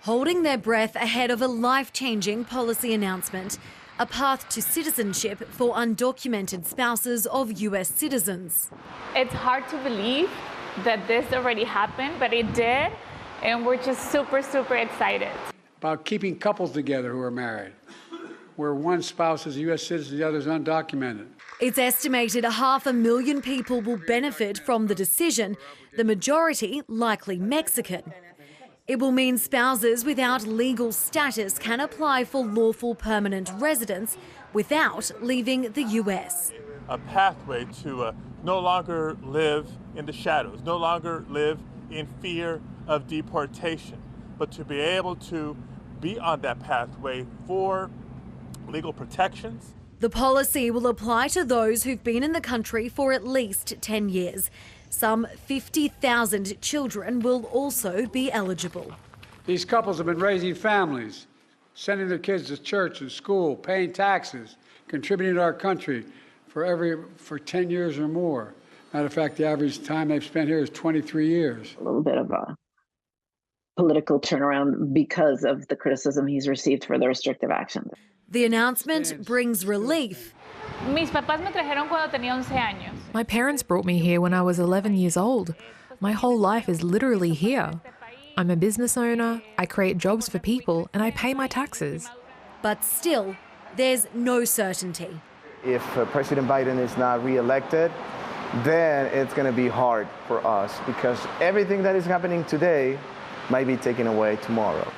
holding their breath ahead of a life-changing policy announcement, a path to citizenship for undocumented spouses of US citizens. It's hard to believe that this already happened, but it did, and we're just super excited. About keeping couples together who are married, where one spouse is a US citizen, the other is undocumented. It's estimated 500,000 people will benefit from the decision, the majority likely Mexican. It will mean spouses without legal status can apply for lawful permanent residence without leaving the US. A pathway to no longer live in the shadows, no longer live in fear of deportation, but to be able to be on that pathway for legal protections. The policy will apply to those who've been in the country for at least 10 years. Some 50,000 children will also be eligible. These couples have been raising families, sending their kids to church and school, paying taxes, contributing to our country for 10 years or more. Matter of fact, the average time they've spent here is 23 years. A little bit of a political turnaround because of the criticism he's received for the restrictive actions. The announcement brings relief. Mis papás me trajeron cuando tenía 11 años. My parents brought me here when I was 11 years old. My whole life is literally here. I'm a business owner, I create jobs for people, and I pay my taxes. But still, there's no certainty. If President Biden is not re-elected, then it's going to be hard for us because everything that is happening today might be taken away tomorrow.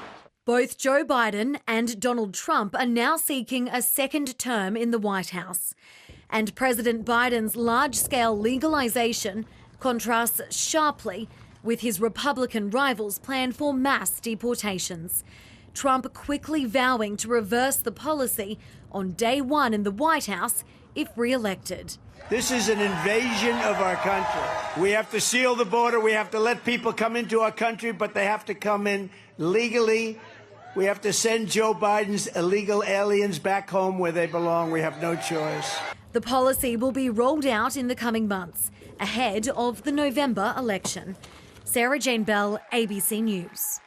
Both Joe Biden and Donald Trump are now seeking a second term in the White House. And President Biden's large-scale legalization contrasts sharply with his Republican rival's plan for mass deportations. Trump quickly vowing to reverse the policy on day one in the White House if re-elected. This is an invasion of our country. We have to seal the border. We have to let people come into our country, but they have to come in legally. We have to send Joe Biden's illegal aliens back home where they belong. We have no choice. The policy will be rolled out in the coming months, ahead of the November election. Sarah Jane Bell, ABC News.